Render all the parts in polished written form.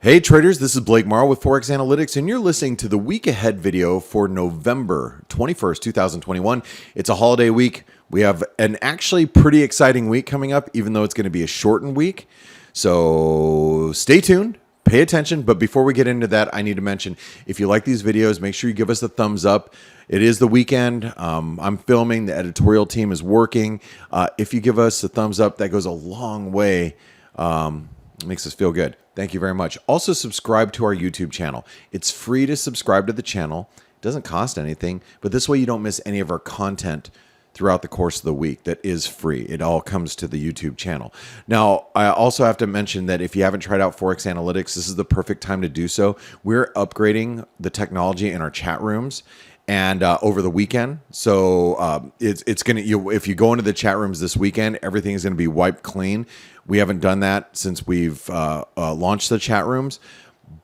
Hey traders, this is Blake Morrow with ForexAnalytix, and you're listening to the week ahead video for November 21st, 2021. It's a holiday week. We have an actually pretty exciting week coming up, even though it's going to be a shortened week. So stay tuned, pay attention. But before we get into that, I need to mention, if you like these videos, make sure you give us a thumbs up. It is the weekend. I'm filming. The editorial team is working. If you give us a thumbs up, that goes a long way. It makes us feel good. Thank you very much. Also, subscribe to our YouTube channel. It's free to subscribe to the channel. It doesn't cost anything, but this way you don't miss any of our content throughout the course of the week. That is free. It all comes to the YouTube channel. Now, I also have to mention that if you haven't tried out ForexAnalytix, this is the perfect time to do so. We're upgrading the technology in our chat rooms and over the weekend. So it's going to, if you go into the chat rooms this weekend, everything is going to be wiped clean. We haven't done that since we've launched the chat rooms,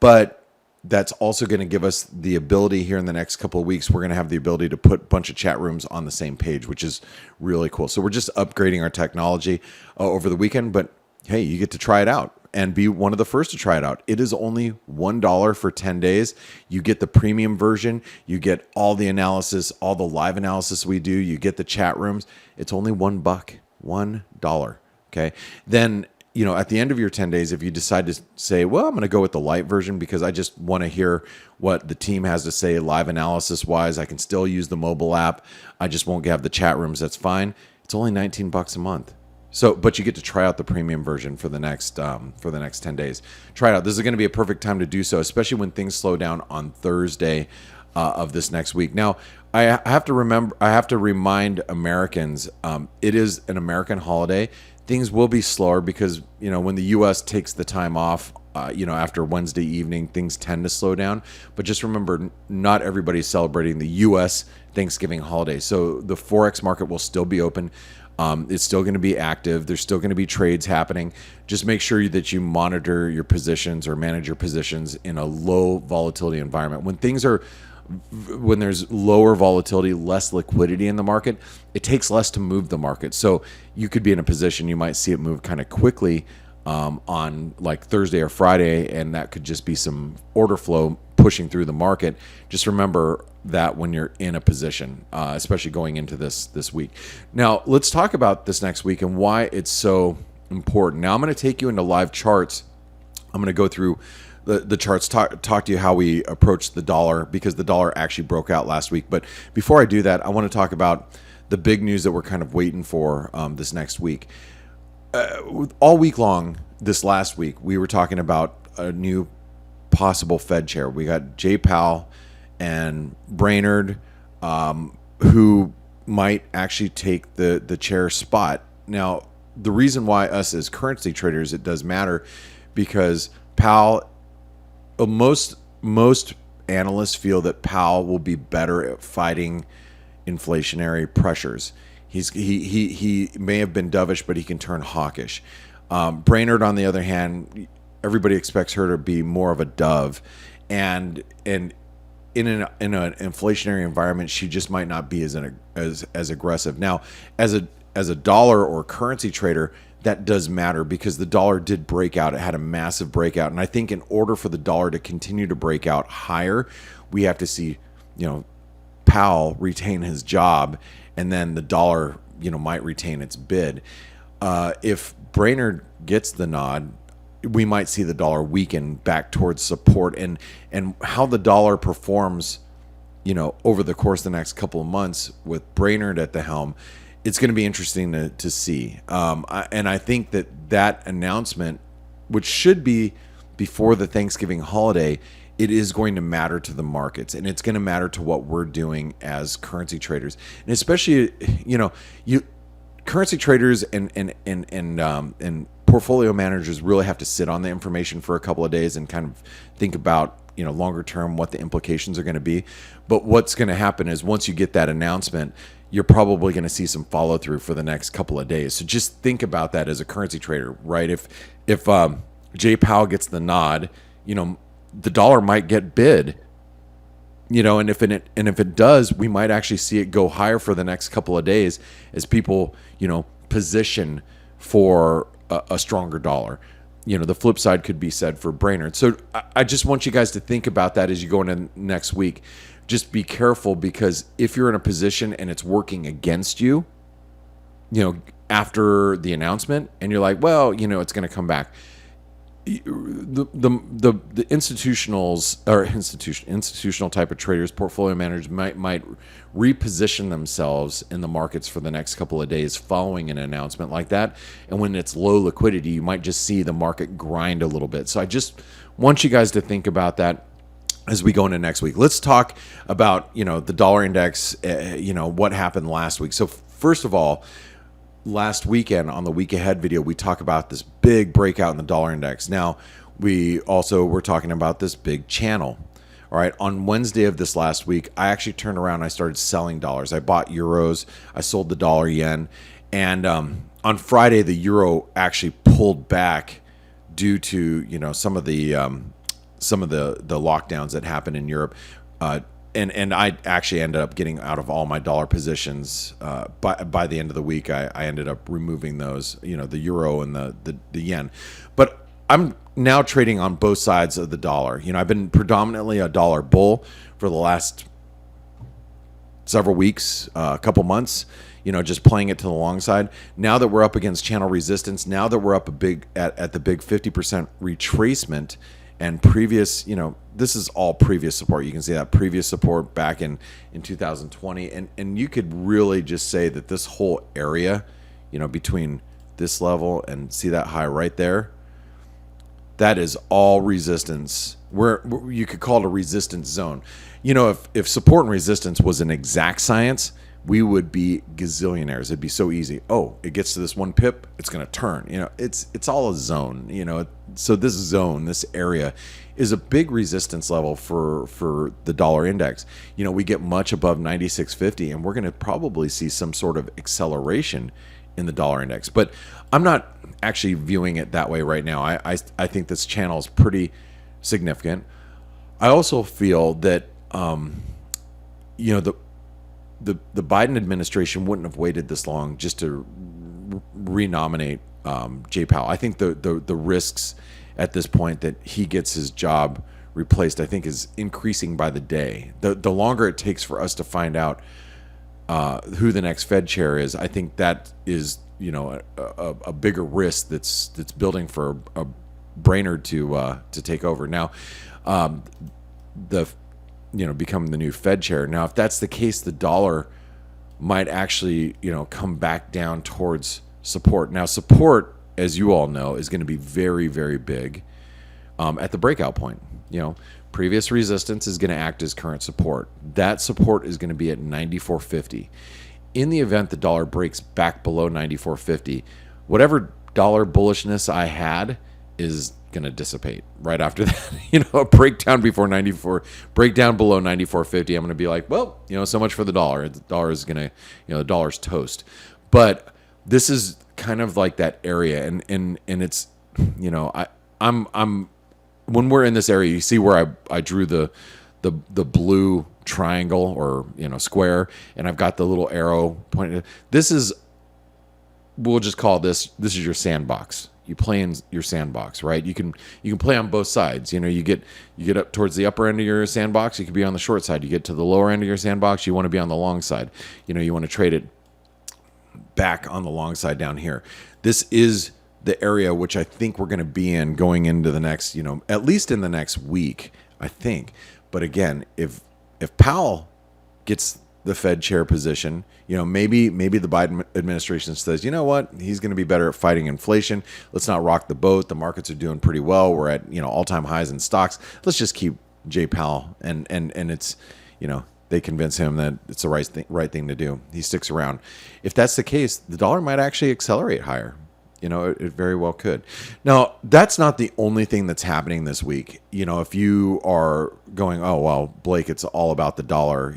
but that's also going to give us the ability here in the next couple of weeks. We're going to have the ability to put a bunch of chat rooms on the same page, which is really cool. So we're just upgrading our technology over the weekend, but hey, you get to try it out and be one of the first to try it out. It is only $1 for 10 days. You get the premium version. You get all the analysis, all the live analysis we do. You get the chat rooms. It's only $1, $1. Okay. Then, you know, at the end of your 10 days, if you decide to say, well, I'm going to go with the light version because I just want to hear what the team has to say live analysis wise, I can still use the mobile app. I just won't have the chat rooms. That's fine. It's only $19 a month. So, but you get to try out the premium version for the next 10 days. Try it out. This is going to be a perfect time to do so, especially when things slow down on Thursday of this next week. Now, I have to remind Americans, it is an American holiday. Things will be slower because, you know, when the U.S. takes the time off, you know, after Wednesday evening, things tend to slow down. But just remember, not everybody's celebrating the U.S. Thanksgiving holiday. So the Forex market will still be open. It's still going to be active. There's still going to be trades happening. Just make sure that you monitor your positions or manage your positions in a low volatility environment. When there's lower volatility, less liquidity in the market, it takes less to move the market. So you could be in a position, you might see it move kind of quickly on like Thursday or Friday, and that could just be some order flow pushing through the market. Just remember that when you're in a position, especially going into this week. Now, let's talk about this next week and why it's so important. Now, I'm going to take you into live charts. I'm going to go through the charts, talk to you how we approach the dollar, because the dollar actually broke out last week. But before I do that, I want to talk about the big news that we're kind of waiting for this next week. All week long, this last week, we were talking about a new possible Fed chair. We got Jay Powell and Brainerd, who might actually take the chair spot. Now, the reason why us as currency traders, it does matter, because Powell, most analysts feel that Powell will be better at fighting inflationary pressures. He may have been dovish, but he can turn hawkish. Brainerd, on the other hand, everybody expects her to be more of a dove, and in an inflationary environment, she just might not be as aggressive. Now, as a dollar or currency trader, that does matter because the dollar did break out. It had a massive breakout, and I think in order for the dollar to continue to break out higher, we have to see, you know, Powell retain his job, and then the dollar, you know, might retain its bid. If Brainerd gets the nod, we might see the dollar weaken back towards support, and how the dollar performs, you know, over the course of the next couple of months with Brainerd at the helm, it's going to be interesting to see. And I think that announcement, which should be before the Thanksgiving holiday, it is going to matter to the markets, and it's going to matter to what we're doing as currency traders, and especially, you know, currency traders and portfolio managers really have to sit on the information for a couple of days and kind of think about, you know, longer term what the implications are going to be. But what's going to happen is once you get that announcement, you're probably going to see some follow through for the next couple of days. So just think about that as a currency trader, right? If Jay Powell gets the nod, you know, the dollar might get bid, you know, and if it does, we might actually see it go higher for the next couple of days as people, you know, position for a stronger dollar. the flip side could be said for Brainerd. So I just want you guys to think about that as you go into next week. Just be careful, because if you're in a position and it's working against you, after the announcement, and you're like, well, it's going to come back. The institutional type of traders, portfolio managers might reposition themselves in the markets for the next couple of days following an announcement like that. And when it's low liquidity, you might just see the market grind a little bit. So I just want you guys to think about that as we go into next week. Let's talk about, the dollar index, what happened last week. So first of all, last weekend on the week ahead video, we talk about this big breakout in the dollar index. Now, we also were talking about this big channel. All right. On Wednesday of this last week, I actually turned around and I started selling dollars. I bought euros. I sold the dollar yen. And on Friday, the euro actually pulled back due to, some of the lockdowns that happened in Europe. And I actually ended up getting out of all my dollar positions by the end of the week. I ended up removing those, the euro and the yen. But I'm now trading on both sides of the dollar. I've been predominantly a dollar bull for the last several weeks, a couple months, just playing it to the long side. Now that we're up against channel resistance, now that we're up at the big 50% retracement, and previous, this is all previous support. You can see that previous support back in 2020. And you could really just say that this whole area, between this level and see that high right there, that is all resistance. Where you could call it a resistance zone. If support and resistance was an exact science, we would be gazillionaires. It'd be so easy. Oh, it gets to this one pip, it's going to turn. It's all a zone. So this zone, this area, is a big resistance level for the dollar index. We get much above 96.50, and we're going to probably see some sort of acceleration in the dollar index. But I'm not actually viewing it that way right now. I think this channel is pretty significant. I also feel that the Biden administration wouldn't have waited this long just to renominate Jay Powell. I think the risks at this point that he gets his job replaced, I think, is increasing by the day. The longer it takes for us to find out who the next Fed chair is, I think that is a bigger risk that's building for a Brainerd to take over. Now, become the new Fed chair. Now, if that's the case, the dollar might actually, come back down towards support. Now, support, as you all know, is going to be very, very big at the breakout point. Previous resistance is going to act as current support. That support is going to be at 94.50. In the event the dollar breaks back below 94.50, whatever dollar bullishness I had is going to dissipate right after that. A breakdown below 94.50, I'm going to be like, well, so much for the dollar. The dollar is going to, the dollar's toast. But this is kind of like that area, and it's, I'm when we're in this area, you see where I drew the blue triangle or square, and I've got the little arrow pointed. This is, we'll just call this is your sandbox. You play in your sandbox, right? You can play on both sides. You get up towards the upper end of your sandbox, you can be on the short side. You get to the lower end of your sandbox, you want to be on the long side. You want to trade it back on the long side down here. This is the area which I think we're going to be in going into the next, at least in the next week, I think. But again, if Powell gets the Fed chair position, maybe the Biden administration says, you know what, he's going to be better at fighting inflation. Let's not rock the boat. The markets are doing pretty well. We're at all-time highs in stocks. Let's just keep Jay Powell, and it's they convince him that it's the right thing to do. He sticks around. If that's the case, the dollar might actually accelerate higher. It very well could. Now, that's not the only thing that's happening this week. If you are going, oh, well, Blake, it's all about the dollar,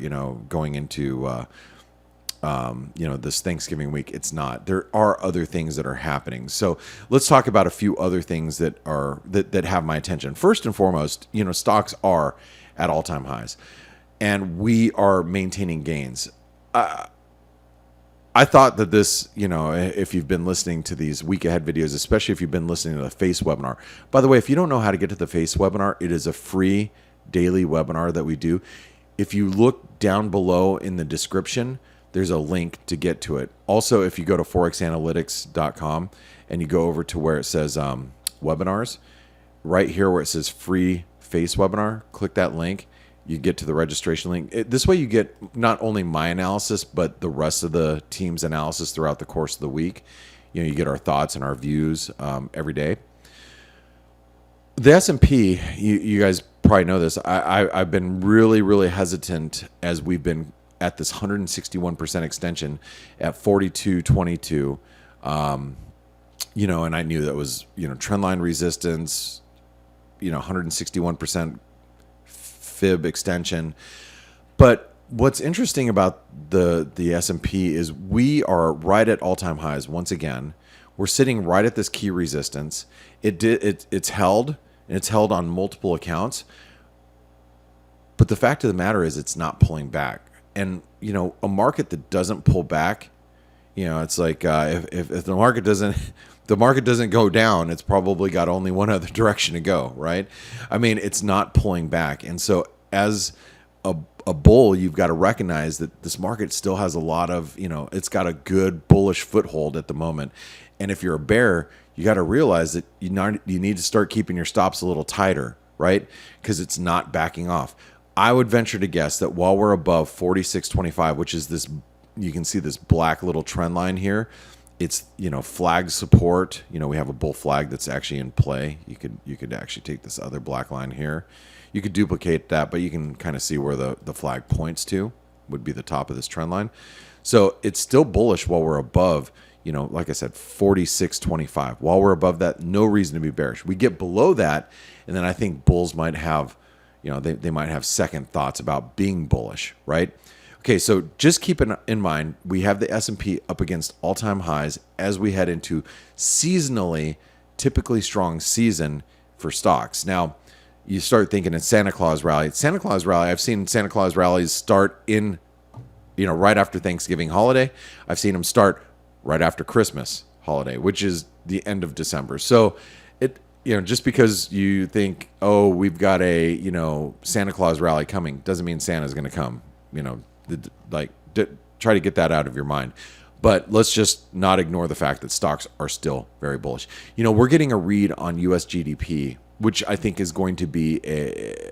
going into, this Thanksgiving week. It's not. There are other things that are happening. So let's talk about a few other things that have my attention. First and foremost, stocks are at all-time highs, and we are maintaining gains. I thought that this, if you've been listening to these week ahead videos, especially if you've been listening to the F.A.C.E webinar. By the way, if you don't know how to get to the F.A.C.E webinar, it is a free daily webinar that we do. If you look down below in the description, there's a link to get to it. Also, if you go to ForexAnalytix.com and you go over to where it says webinars, right here where it says free F.A.C.E webinar, click that link. You get to the registration link. This way you get not only my analysis, but the rest of the team's analysis throughout the course of the week. You get our thoughts and our views every day. The S&P, you guys probably know this. I've been really, really hesitant as we've been at this 161% extension at 42.22. And I knew that was, trendline resistance, 161% fib extension. But what's interesting about the S&P is we are right at all-time highs once again. We're sitting right at this key resistance. It's held, and it's held on multiple accounts. But the fact of the matter is it's not pulling back. And, a market that doesn't pull back, it's like if the market doesn't go down, it's probably got only one other direction to go, right? I mean, it's not pulling back. And so as a bull, you've got to recognize that this market still has a lot of, it's got a good bullish foothold at the moment. And if you're a bear, you got to realize that you need to start keeping your stops a little tighter, right? Because it's not backing off. I would venture to guess that while we're above 46.25, which is this, you can see this black little trend line here. It's, flag support. We have a bull flag that's actually in play. You could actually take this other black line here. You could duplicate that, but you can kind of see where the flag points to would be the top of this trend line. So it's still bullish while we're above, like I said, 46.25. While we're above that, no reason to be bearish. We get below that, and then I think bulls might have, they might have second thoughts about being bullish, right? Okay, so just keep in mind, we have the S&P up against all-time highs as we head into seasonally, typically strong season for stocks. Now, you start thinking it's Santa Claus rally. Santa Claus rally, I've seen Santa Claus rallies start in, right after Thanksgiving holiday. I've seen them start right after Christmas holiday, which is the end of December. So just because you think, oh, we've got a, Santa Claus rally coming, doesn't mean Santa's going to come, try to get that out of your mind. But let's just not ignore the fact that stocks are still very bullish. We're getting a read on U.S. GDP, which I think is going to be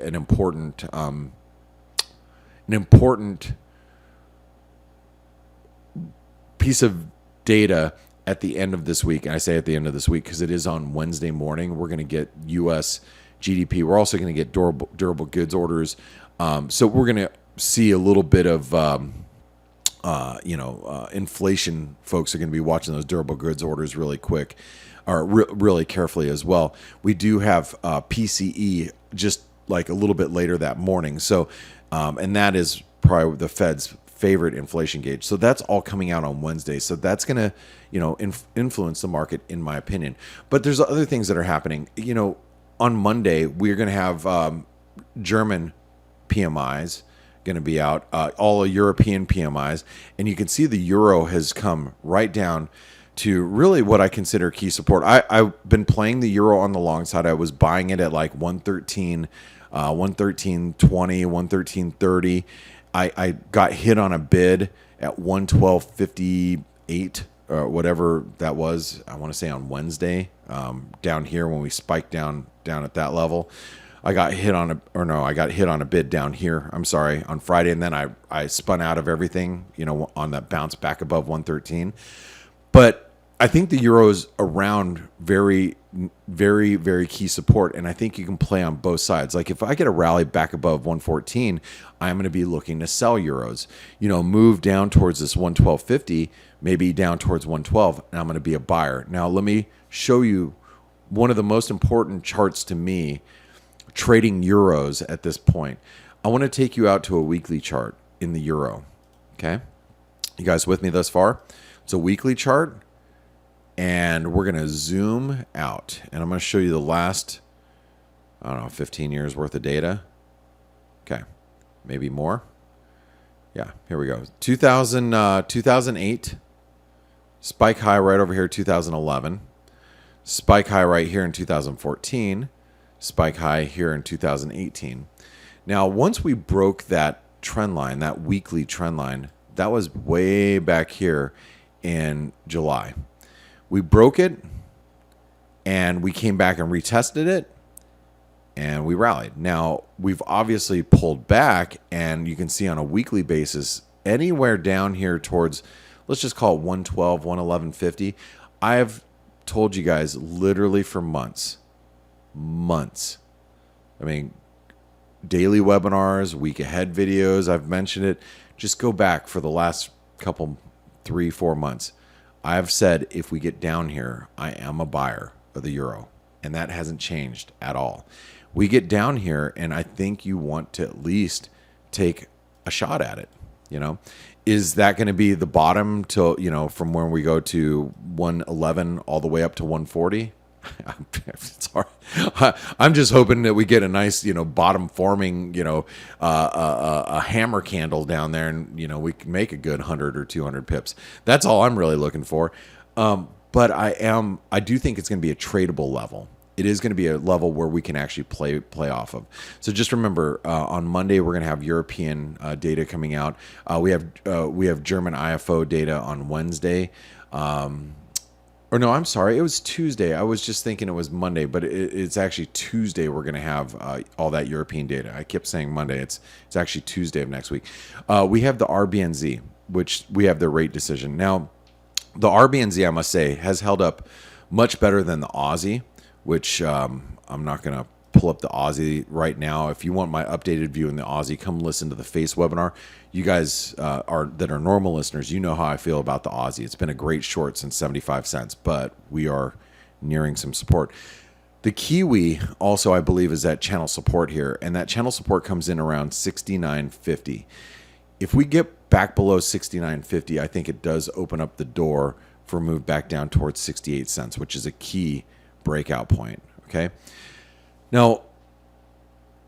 an important piece of data at the end of this week. And I say at the end of this week because it is on Wednesday morning. We're going to get U.S. GDP. We're also going to get durable goods orders. So we're going to see a little bit of, inflation. Folks are going to be watching those durable goods orders really quick, or really carefully as well. We do have PCE just like a little bit later that morning. So, and that is probably the Fed's favorite inflation gauge. So that's all coming out on Wednesday. So that's going to, influence the market, in my opinion. But there's other things that are happening. On Monday, we're going to have German PMIs going to be out, all European PMIs. And you can see the euro has come right down to really what I consider key support. I've been playing the euro on the long side. I was buying it at like 113, 113.20, 113.30. I got hit on a bid at 112.58 or whatever that was. I want to say on Wednesday, down here when we spiked down at that level. I got hit on a bid down here. I'm sorry, on Friday, and then I spun out of everything, on that bounce back above 113. But I think the euro is around very, very, very key support, and I think you can play on both sides. Like if I get a rally back above 114, I'm going to be looking to sell euros. Move down towards this 112.50, maybe down towards 112, and I'm going to be a buyer. Now let me show you one of the most important charts to me, trading euros at this point. I want to take you out to a weekly chart in the euro. Okay, you guys with me thus far? It's a weekly chart. And we're going to zoom out. And I'm going to show you the last, 15 years worth of data. Okay. Maybe more. Yeah, here we go. 2008 spike high right over here 2011, spike high right here in 2014, spike high here in 2018. Now, once we broke that trend line, that weekly trend line, that was way back here in July. We broke it and we came back and retested it and we rallied. Now, we've obviously pulled back, and you can see on a weekly basis, anywhere down here towards, let's just call it 112, 111.50. I have told you guys literally for months. I mean, daily webinars, week ahead videos, I've mentioned it. Just go back for the last couple, 3-4 months. I've said if we get down here, I am a buyer of the euro, and that hasn't changed at all. We get down here, and I think you want to at least take a shot at it. You know, is that going to be the bottom till, you know, from when we go to 111 all the way up to 140? It's hard. I'm just hoping that we get a nice, you know, bottom forming, you know, a hammer candle down there, and, you know, we can make a good 100 or 200 pips. That's all I'm really looking for. But I do think it's going to be a tradable level. It is going to be a level where we can actually play off of. So just remember, on Monday we're going to have European data coming out. We have German IFO data on Wednesday. Or no, I'm sorry, it was Tuesday. I was just thinking it was Monday, but it's actually Tuesday. We're going to have all that European data. I kept saying Monday. It's actually Tuesday of next week. We have the RBNZ, which we have the rate decision. Now, the RBNZ, I must say, has held up much better than the Aussie, which I'm not going to pull up the Aussie right now. If you want my updated view in the Aussie, come listen to the F.A.C.E webinar. You guys that are normal listeners, you know how I feel about the Aussie. It's been a great short since 75 cents, but we are nearing some support. The Kiwi also, I believe, is at channel support here, and that channel support comes in around 69.50. If we get back below 69.50, I think it does open up the door for a move back down towards 68 cents, which is a key breakout point. Okay. Now,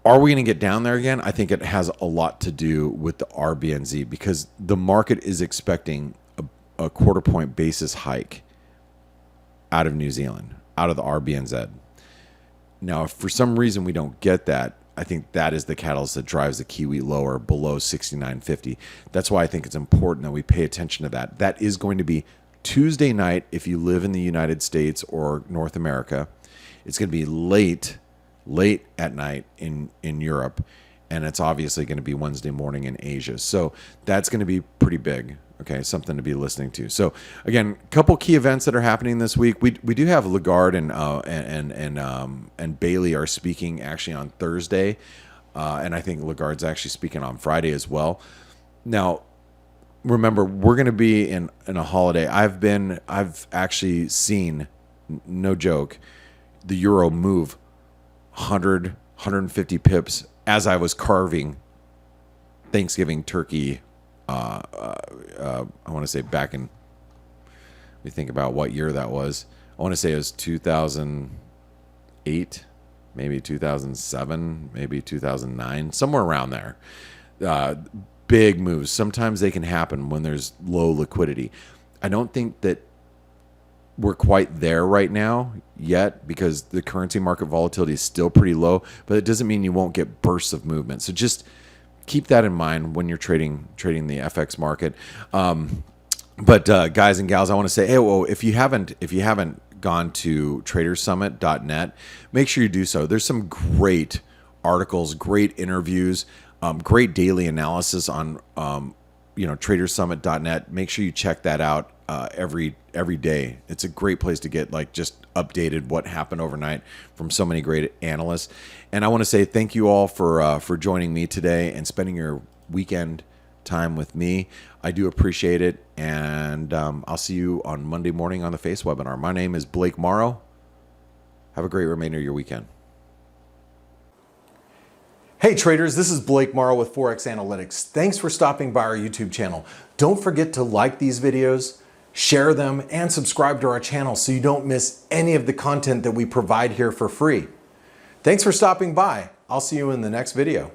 are we going to get down there again? I think it has a lot to do with the RBNZ, because the market is expecting a quarter point basis hike out of New Zealand, out of the RBNZ. Now, if for some reason we don't get that, I think that is the catalyst that drives the Kiwi lower below 69.50. That's why I think it's important that we pay attention to that. That is going to be Tuesday night if you live in the United States or North America. It's going to be late at night in Europe, and it's obviously going to be Wednesday morning in Asia. So that's going to be pretty big. Okay, something to be listening to. So again, a couple key events that are happening this week. We do have Lagarde and Bailey are speaking actually on Thursday, and I think Lagarde's actually speaking on Friday as well. Now, remember, we're going to be in a holiday. I've actually seen, no joke, the euro move 100, 150 pips as I was carving Thanksgiving turkey. I want to say back in, we think about what year that was. I want to say it was 2008, maybe 2007, maybe 2009, somewhere around there. Big moves. Sometimes they can happen when there's low liquidity. I don't think that we're quite there right now yet, because the currency market volatility is still pretty low, but it doesn't mean you won't get bursts of movement. So just keep that in mind when you're trading the FX market. But guys and gals, I want to say, hey, well, if you haven't gone to tradersummit.net, make sure you do so. There's some great articles, great interviews, great daily analysis on tradersummit.net. Make sure you check that out every day. It's a great place to get just updated what happened overnight from so many great analysts. And I want to say thank you all for joining me today and spending your weekend time with me. I do appreciate it, and I'll see you on Monday morning on the F.A.C.E webinar. My name is Blake Morrow. Have a great remainder of your weekend. Hey traders, this is Blake Morrow with ForexAnalytix. Thanks for stopping by our YouTube channel. Don't forget to like these videos, share them, and subscribe to our channel so you don't miss any of the content that we provide here for free. Thanks for stopping by. I'll see you in the next video.